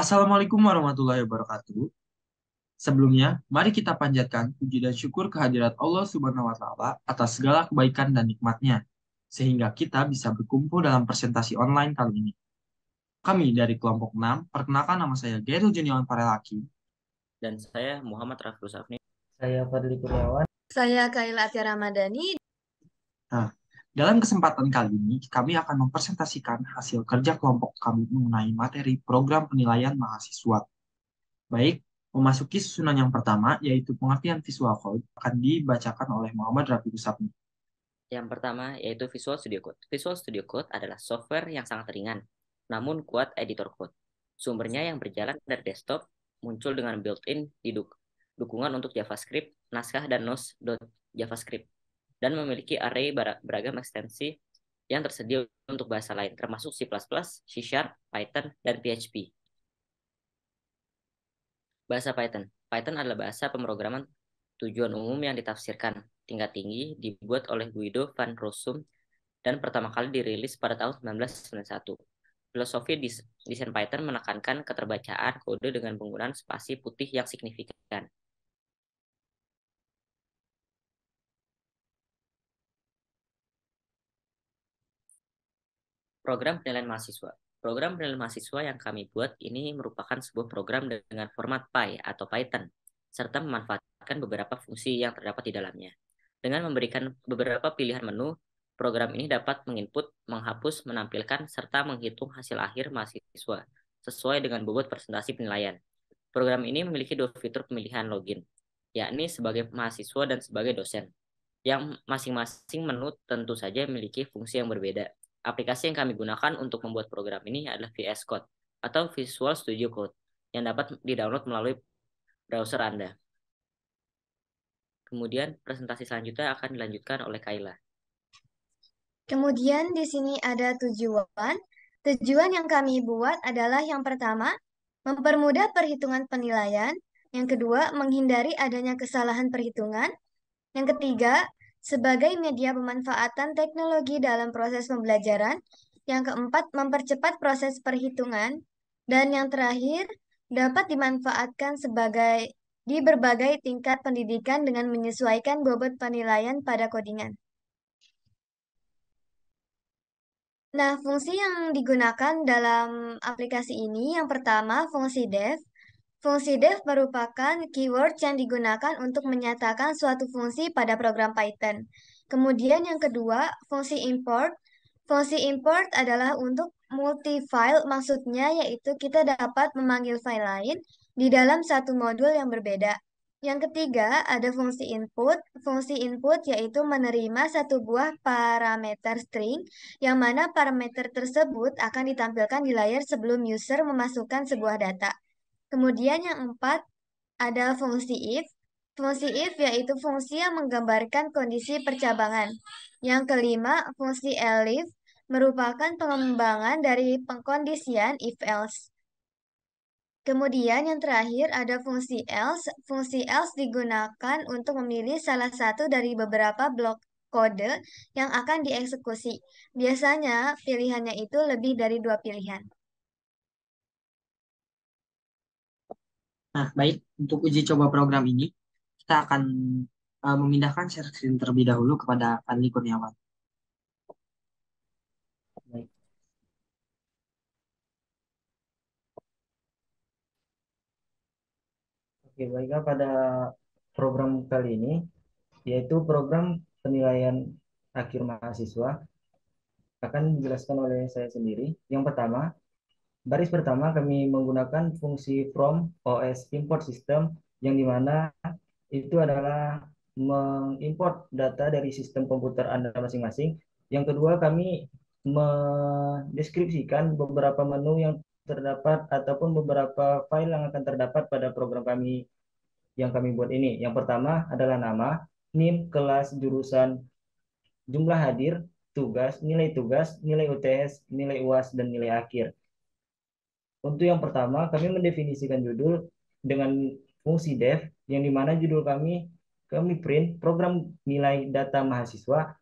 Assalamualaikum warahmatullahi wabarakatuh. Sebelumnya, mari kita panjatkan puji dan syukur kehadirat Allah Subhanahu wa Ta'ala atas segala kebaikan dan nikmatnya, sehingga kita bisa berkumpul dalam presentasi online kali ini. Kami dari kelompok 6, perkenalkan nama saya Gerul Junior Parelaki. Dan saya Muhammad Raffi Safni. Saya Fadli Kurniawan. Saya Kaila Atia Ramadhani. Nah, dalam kesempatan kali ini, kami akan mempresentasikan hasil kerja kelompok kami mengenai materi program penilaian mahasiswa. Baik, memasuki susunan yang pertama, yaitu pengertian visual code, akan dibacakan oleh Muhammad Rafiq Sapni. Yang pertama yaitu Visual Studio Code. Visual Studio Code adalah software yang sangat ringan, namun kuat editor code. Sumbernya yang berjalan dari desktop, muncul dengan built-in dukungan untuk JavaScript, naskah dan nose.javascript, dan memiliki array beragam ekstensi yang tersedia untuk bahasa lain, termasuk C++, C#, Python, dan PHP. Bahasa Python. Python adalah bahasa pemrograman tujuan umum yang ditafsirkan tingkat tinggi dibuat oleh Guido van Rossum dan pertama kali dirilis pada tahun 1991. Filosofi desain Python menekankan keterbacaan kode dengan penggunaan spasi putih yang signifikan. Program penilaian mahasiswa. Program penilaian mahasiswa yang kami buat ini merupakan sebuah program dengan format Py atau Python, serta memanfaatkan beberapa fungsi yang terdapat di dalamnya. Dengan memberikan beberapa pilihan menu, program ini dapat menginput, menghapus, menampilkan, serta menghitung hasil akhir mahasiswa sesuai dengan bobot presentasi penilaian. Program ini memiliki dua fitur pemilihan login, yakni sebagai mahasiswa dan sebagai dosen, yang masing-masing menu tentu saja memiliki fungsi yang berbeda. Aplikasi yang kami gunakan untuk membuat program ini adalah VS Code atau Visual Studio Code yang dapat didownload melalui browser Anda. Kemudian presentasi selanjutnya akan dilanjutkan oleh Kaila. Kemudian di sini ada tujuan. Tujuan yang kami buat adalah yang pertama, mempermudah perhitungan penilaian. Yang kedua, menghindari adanya kesalahan perhitungan. Yang ketiga, sebagai media pemanfaatan teknologi dalam proses pembelajaran. Yang keempat, mempercepat proses perhitungan. Dan yang terakhir, dapat dimanfaatkan sebagai di berbagai tingkat pendidikan dengan menyesuaikan bobot penilaian pada codingan. Nah, fungsi yang digunakan dalam aplikasi ini yang pertama fungsi def. Fungsi def merupakan keyword yang digunakan untuk menyatakan suatu fungsi pada program Python. Kemudian yang kedua, fungsi import. Fungsi import adalah untuk multi-file, maksudnya yaitu kita dapat memanggil file lain di dalam satu modul yang berbeda. Yang ketiga, ada fungsi input. Fungsi input yaitu menerima satu buah parameter string, yang mana parameter tersebut akan ditampilkan di layar sebelum user memasukkan sebuah data. Kemudian yang empat, ada fungsi if. Fungsi if yaitu fungsi yang menggambarkan kondisi percabangan. Yang kelima, fungsi elif merupakan pengembangan dari pengkondisian if-else. Kemudian yang terakhir ada fungsi else. Fungsi else digunakan untuk memilih salah satu dari beberapa blok kode yang akan dieksekusi. Biasanya pilihannya itu lebih dari dua pilihan. Nah, baik, untuk uji coba program ini, kita akan memindahkan share screen terlebih dahulu kepada Fadli Kurniawan. Baik. Oke, baiklah pada program kali ini, yaitu program penilaian akhir mahasiswa, akan dijelaskan oleh saya sendiri. Yang pertama, baris pertama kami menggunakan fungsi from OS import system, yang dimana itu adalah mengimport data dari sistem komputer Anda masing-masing. Yang kedua, kami mendeskripsikan beberapa menu yang terdapat ataupun beberapa file yang akan terdapat pada program kami yang kami buat ini. Yang pertama adalah nama, NIM, kelas, jurusan, jumlah hadir, tugas, nilai UTS, nilai UAS, dan nilai akhir. Untuk yang pertama, kami mendefinisikan judul dengan fungsi def, yang dimana judul kami print program nilai data mahasiswa.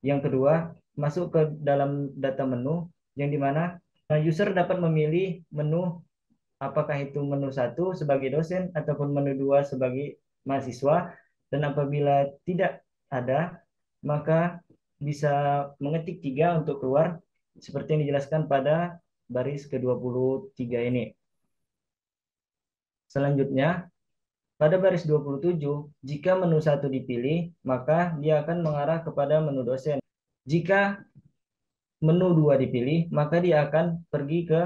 Yang kedua, masuk ke dalam data menu, yang dimana user dapat memilih menu apakah itu menu 1 sebagai dosen ataupun menu 2 sebagai mahasiswa. Dan apabila tidak ada, maka bisa mengetik 3 untuk keluar seperti yang dijelaskan pada baris ke-23 ini. Selanjutnya, pada baris 27, jika menu 1 dipilih, maka dia akan mengarah kepada menu dosen. Jika menu 2 dipilih, maka dia akan pergi ke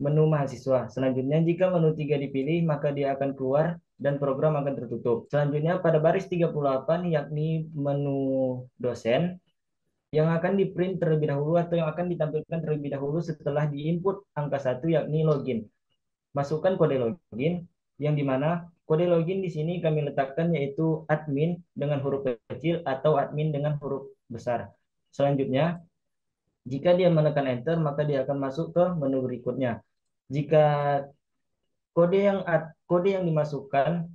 menu mahasiswa. Selanjutnya, jika menu 3 dipilih, maka dia akan keluar dan program akan tertutup. Selanjutnya, pada baris 38, yakni menu dosen, yang akan di print terlebih dahulu atau yang akan ditampilkan terlebih dahulu setelah diinput angka 1, yakni login. Masukkan kode login, yang dimana kode login di sini kami letakkan yaitu admin dengan huruf kecil atau admin dengan huruf besar. Selanjutnya, jika dia menekan enter, maka dia akan masuk ke menu berikutnya. Jika kode yang dimasukkan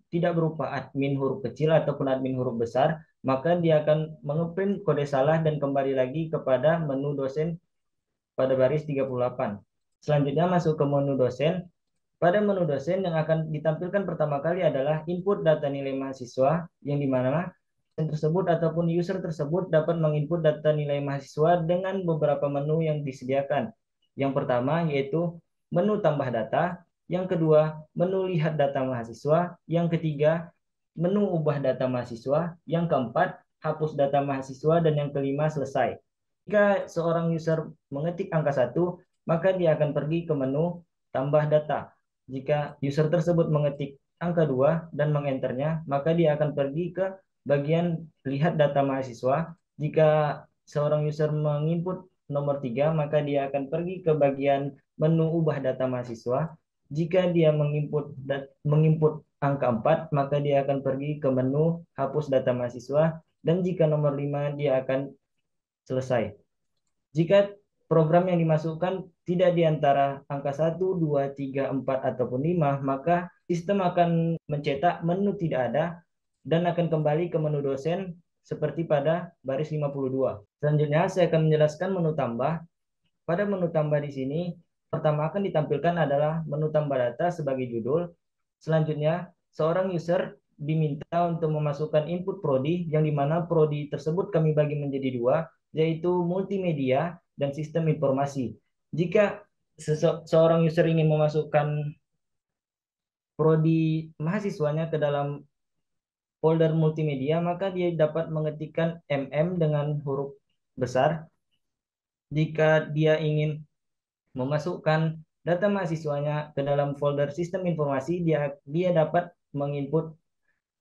tidak berupa admin huruf kecil ataupun admin huruf besar, maka dia akan mengeprint kode salah dan kembali lagi kepada menu dosen pada baris 38. Selanjutnya masuk ke menu dosen. Pada menu dosen yang akan ditampilkan pertama kali adalah input data nilai mahasiswa, yang dimana dosen tersebut ataupun user tersebut dapat menginput data nilai mahasiswa dengan beberapa menu yang disediakan. Yang pertama yaitu menu tambah data, yang kedua menu lihat data mahasiswa, yang ketiga menu ubah data mahasiswa, yang keempat hapus data mahasiswa, dan yang kelima selesai. Jika seorang user mengetik angka 1, maka dia akan pergi ke menu tambah data. Jika user tersebut mengetik angka 2 dan mengenternya, maka dia akan pergi ke bagian lihat data mahasiswa. Jika seorang user menginput nomor 3, maka dia akan pergi ke bagian menu ubah data mahasiswa. Jika dia menginput angka 4, maka dia akan pergi ke menu hapus data mahasiswa. Dan jika nomor 5, dia akan selesai. Jika program yang dimasukkan tidak di antara angka 1, 2, 3, 4, ataupun 5, maka sistem akan mencetak menu tidak ada dan akan kembali ke menu dosen seperti pada baris 52. Selanjutnya saya akan menjelaskan menu tambah. Pada menu tambah di sini, pertama akan ditampilkan adalah menu tambah data sebagai judul. Selanjutnya, seorang user diminta untuk memasukkan input prodi, yang dimana prodi tersebut kami bagi menjadi 2, yaitu multimedia dan sistem informasi. Jika seorang user ingin memasukkan prodi mahasiswanya ke dalam folder multimedia, maka dia dapat mengetikkan MM dengan huruf besar. Jika dia ingin memasukkan data mahasiswanya ke dalam folder sistem informasi, dia dapat menginput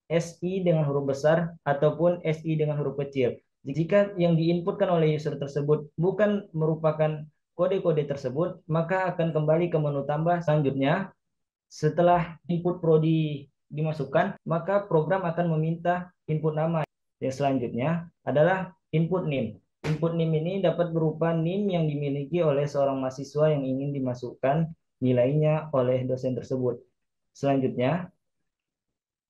SI dengan huruf besar ataupun SI dengan huruf kecil. Jika yang diinputkan oleh user tersebut bukan merupakan kode-kode tersebut, maka akan kembali ke menu tambah. Selanjutnya, setelah input prodi dimasukkan, maka program akan meminta input nama. Yang selanjutnya adalah input NIM. Input NIM ini dapat berupa NIM yang dimiliki oleh seorang mahasiswa yang ingin dimasukkan nilainya oleh dosen tersebut. Selanjutnya,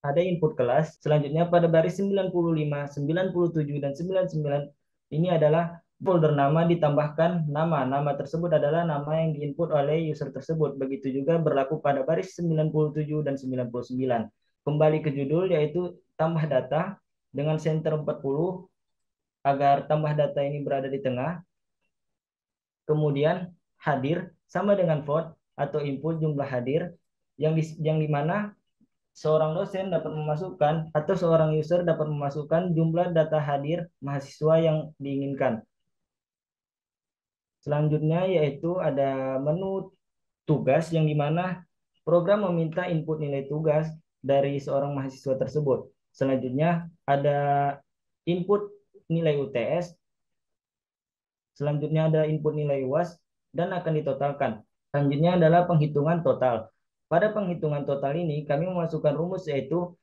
ada input kelas. Selanjutnya pada baris 95, 97, dan 99 ini adalah folder nama ditambahkan nama. Nama tersebut adalah nama yang diinput oleh user tersebut. Begitu juga berlaku pada baris 97 dan 99. Kembali ke judul yaitu tambah data dengan center 40 agar tambah data ini berada di tengah. Kemudian hadir sama dengan vote atau input jumlah hadir yang dimana seorang dosen dapat memasukkan atau seorang user dapat memasukkan jumlah data hadir mahasiswa yang diinginkan. Selanjutnya yaitu ada menu tugas, yang dimana program meminta input nilai tugas dari seorang mahasiswa tersebut. Selanjutnya ada input nilai UTS. Selanjutnya ada input nilai UAS dan akan ditotalkan. Selanjutnya adalah penghitungan total. Pada penghitungan total ini kami memasukkan rumus yaitu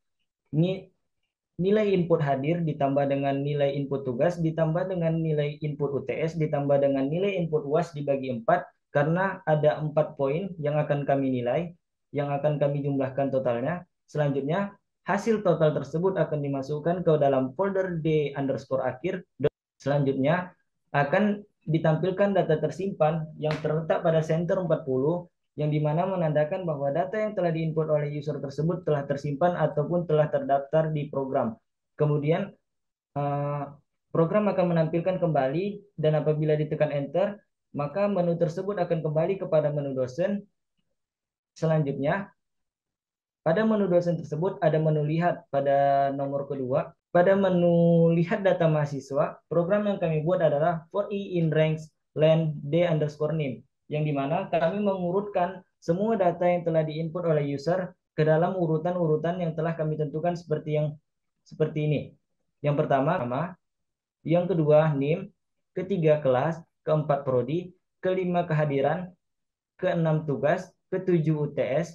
nilai input hadir ditambah dengan nilai input tugas ditambah dengan nilai input UTS ditambah dengan nilai input UAS dibagi 4, karena ada 4 poin yang akan kami nilai, yang akan kami jumlahkan totalnya. Selanjutnya hasil total tersebut akan dimasukkan ke dalam folder D_akhir. Selanjutnya akan ditampilkan data tersimpan yang terletak pada center 40 yang dimana menandakan bahwa data yang telah diinput oleh user tersebut telah tersimpan ataupun telah terdaftar di program. Kemudian program akan menampilkan kembali, dan apabila ditekan enter, maka menu tersebut akan kembali kepada menu dosen. Selanjutnya, pada menu dosen tersebut ada menu lihat pada nomor kedua. Pada menu lihat data mahasiswa, program yang kami buat adalah for E in ranks len d_name, yang dimana kami mengurutkan semua data yang telah diinput oleh user ke dalam urutan-urutan yang telah kami tentukan seperti ini. Yang pertama nama, yang kedua NIM, ketiga kelas, keempat prodi, kelima kehadiran, keenam tugas, ketujuh UTS,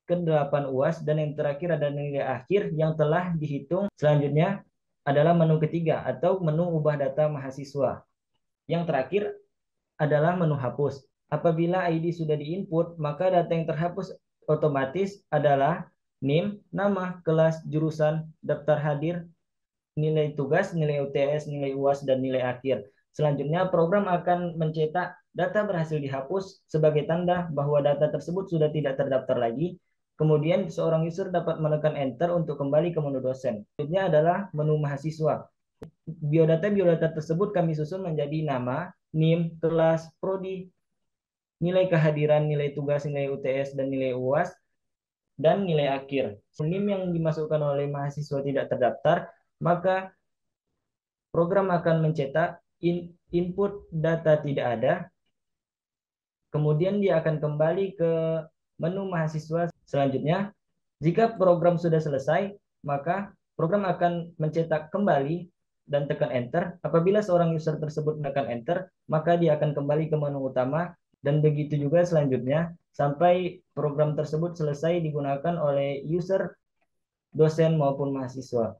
ke-8 UAS, dan yang terakhir ada nilai akhir yang telah dihitung. Selanjutnya adalah menu ketiga atau menu ubah data mahasiswa. Yang terakhir adalah menu hapus. Apabila ID sudah diinput, maka data yang terhapus otomatis adalah NIM, nama, kelas, jurusan, daftar hadir, nilai tugas, nilai UTS, nilai UAS, dan nilai akhir. Selanjutnya, program akan mencetak data berhasil dihapus sebagai tanda bahwa data tersebut sudah tidak terdaftar lagi. Kemudian, seorang user dapat menekan enter untuk kembali ke menu dosen. Selanjutnya adalah menu mahasiswa. Biodata tersebut kami susun menjadi nama, NIM, kelas, prodi, nilai kehadiran, nilai tugas, nilai UTS, dan nilai UAS, dan nilai akhir. NIM yang dimasukkan oleh mahasiswa tidak terdaftar, maka program akan mencetak input data tidak ada, kemudian dia akan kembali ke menu mahasiswa. Selanjutnya, jika program sudah selesai, maka program akan mencetak kembali dan tekan enter. Apabila seorang user tersebut menekan enter, maka dia akan kembali ke menu utama, dan begitu juga selanjutnya sampai program tersebut selesai digunakan oleh user, dosen maupun mahasiswa.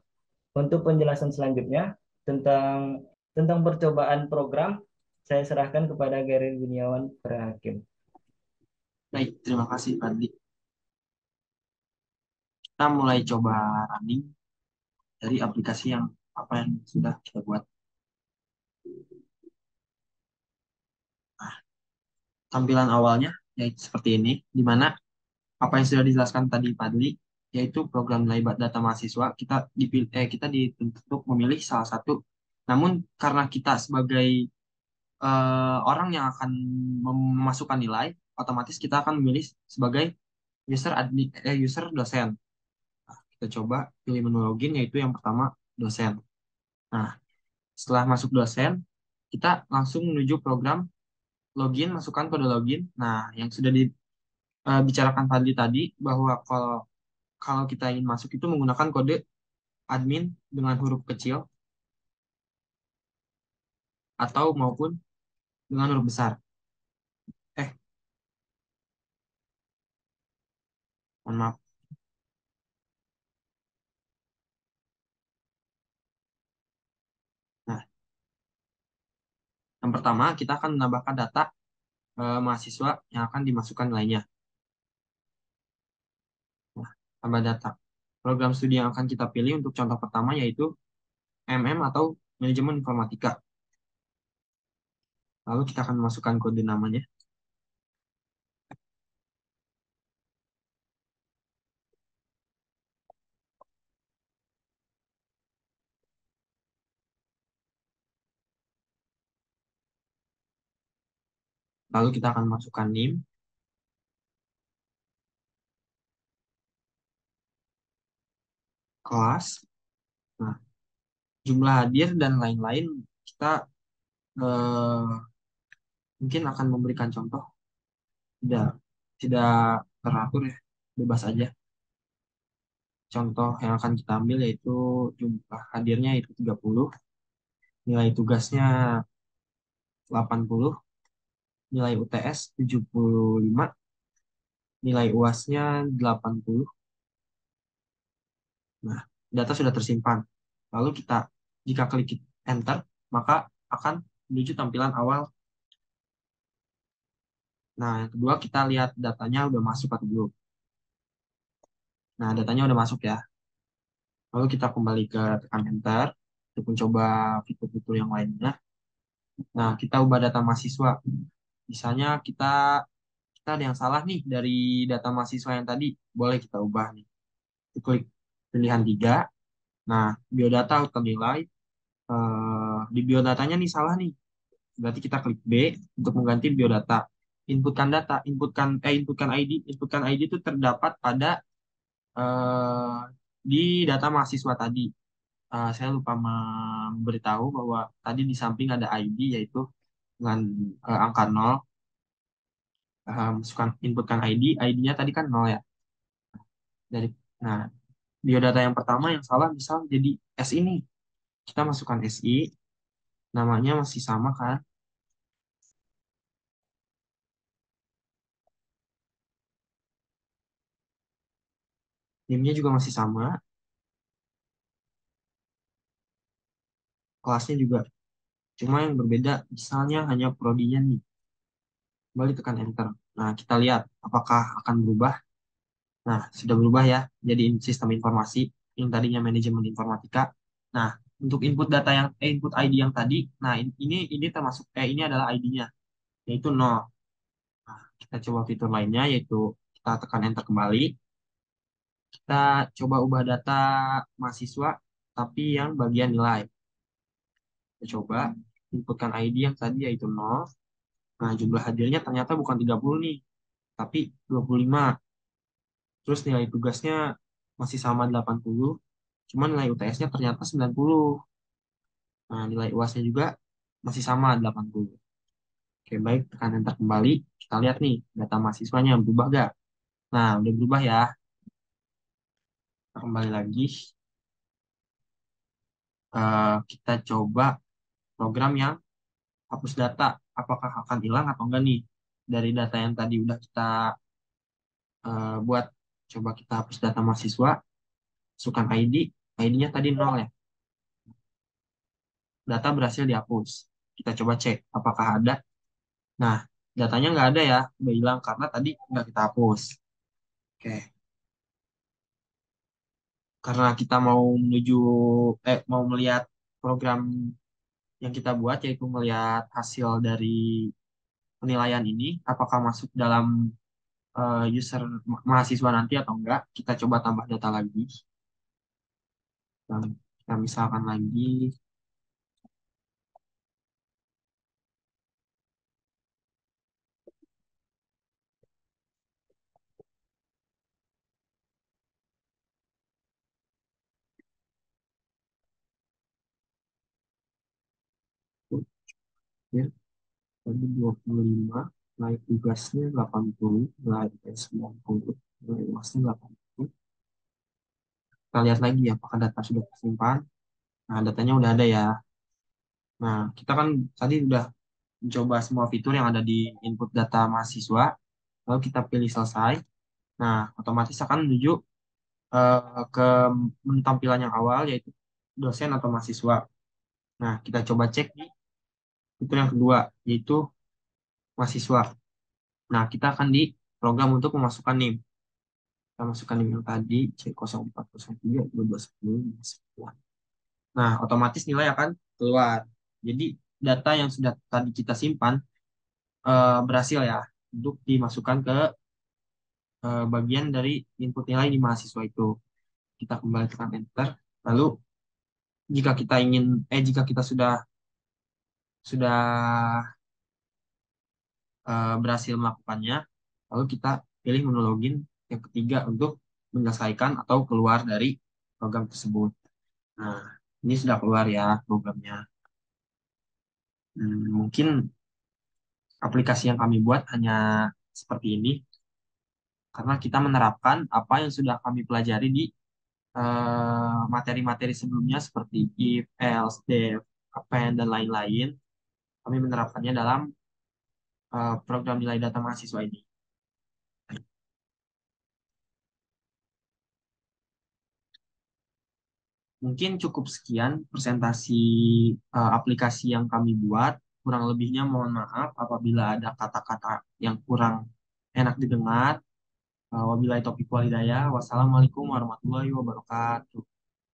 Untuk penjelasan selanjutnya tentang percobaan program, saya serahkan kepada Gary Gunawan Hakim. Baik, terima kasih Fadli. Kita mulai coba running dari aplikasi yang sudah kita buat. Nah, tampilan awalnya yaitu seperti ini, di mana apa yang sudah dijelaskan tadi Fadli, yaitu program Laibat Data Mahasiswa, kita dituntut untuk memilih salah satu. Namun karena kita sebagai orang yang akan memasukkan nilai, otomatis kita akan memilih sebagai user dosen. Nah, kita coba pilih menu login, yaitu yang pertama dosen. Nah, setelah masuk dosen, kita langsung menuju program login, masukkan kode login. Nah, yang sudah dibicarakan Fadli tadi, bahwa kalau kita ingin masuk itu menggunakan kode admin dengan huruf kecil atau maupun dengan huruf besar. Mohon maaf. Nah, yang pertama kita akan menambahkan data mahasiswa yang akan dimasukkan nilainya. Nah, tambah data. Program studi yang akan kita pilih untuk contoh pertama yaitu MM atau Manajemen Informatika. Lalu kita akan memasukkan kode namanya. Lalu kita akan masukkan NIM, kelas, nah, jumlah hadir, dan lain-lain. Kita mungkin akan memberikan contoh. Tidak teratur ya, bebas aja. Contoh yang akan kita ambil yaitu jumlah hadirnya itu 30, nilai tugasnya 80, nilai UTS 75, nilai UAS-nya 80. Nah, data sudah tersimpan. Lalu jika klik enter, maka akan menuju tampilan awal. Nah, yang kedua kita lihat datanya udah masuk atau belum. Nah, datanya udah masuk ya. Lalu kita kembali ke tekan enter untuk mencoba fitur-fitur yang lainnya. Nah, kita ubah data mahasiswa. Misalnya kita kita ada yang salah nih dari data mahasiswa yang tadi. Boleh kita ubah nih. Kita klik pilihan 3. Nah, biodata outcome nilai. Di biodatanya nih salah nih. Berarti kita klik B untuk mengganti biodata. Inputkan data, inputkan ID. Inputkan ID itu terdapat pada eh, di data mahasiswa tadi. Saya lupa memberitahu bahwa tadi di samping ada ID yaitu dengan angka 0. Masukkan inputkan ID, ID-nya tadi kan 0 ya. Dari nah, biodata yang pertama yang salah misal jadi S ini. Kita masukkan SI, namanya masih sama kan? NIM-nya juga masih sama, kelasnya juga. Cuma yang berbeda, misalnya hanya prodinya nih. Kembali tekan enter. Nah, kita lihat apakah akan berubah. Nah, sudah berubah ya. Jadi sistem informasi yang tadinya manajemen informatika. Nah, untuk input data input ID yang tadi, nah ini termasuk ini adalah ID-nya yaitu 0. Nah, kita coba fitur lainnya yaitu kita tekan enter kembali. Kita coba ubah data mahasiswa tapi yang bagian nilai. Kita coba inputkan ID yang tadi yaitu 0. Nah, jumlah hadirnya ternyata bukan 30 nih, tapi 25. Terus nilai tugasnya masih sama 80, cuma nilai UTS-nya ternyata 90. Nah, nilai UAS-nya juga masih sama 80. Oke, baik, tekan enter kembali. Kita lihat nih, data mahasiswanya berubah gak? Nah, udah berubah ya. Kita kembali lagi. Kita coba program yang hapus data. Apakah akan hilang atau enggak nih? Dari data yang tadi udah kita buat. Coba kita hapus data mahasiswa. Masukkan ID. ID-nya tadi 0 ya. Data berhasil dihapus. Kita coba cek apakah ada. Nah, datanya nggak ada ya, udah hilang karena tadi nggak kita hapus. Oke, karena kita mau melihat program yang kita buat, yaitu melihat hasil dari penilaian ini, apakah masuk dalam user mahasiswa nanti atau enggak, kita coba tambah data lagi. Dan kita misalkan lagi, ya, tadi 25, naik tugasnya 80, naik tes 90, naik uasnya 80. Kita lihat lagi apakah data sudah tersimpan. Nah, datanya udah ada ya. Nah, kita kan tadi udah mencoba semua fitur yang ada di input data mahasiswa, lalu kita pilih selesai. Nah, otomatis akan menuju ke menu tampilan yang awal, yaitu dosen atau mahasiswa. Nah, kita coba cek di fitur yang kedua, yaitu mahasiswa. Nah, kita akan di program untuk memasukkan NIM. Kita masukkan NIM yang tadi, C0403-2210. Nah, otomatis nilai akan keluar. Jadi, data yang sudah tadi kita simpan berhasil ya untuk dimasukkan ke bagian dari input nilai di mahasiswa itu. Kita kembali tekan enter. Lalu jika kita sudah berhasil melakukannya, lalu kita pilih menu login yang ketiga untuk menyelesaikan atau keluar dari program tersebut. Nah, ini sudah keluar ya programnya. Mungkin aplikasi yang kami buat hanya seperti ini karena kita menerapkan apa yang sudah kami pelajari di materi-materi sebelumnya seperti if, else, def, append, dan lain-lain. Kami menerapkannya dalam program nilai data mahasiswa ini. Mungkin cukup sekian presentasi aplikasi yang kami buat. Kurang lebihnya mohon maaf apabila ada kata-kata yang kurang enak didengar. Wabillahi taufiq walhidayah. Wassalamualaikum warahmatullahi wabarakatuh.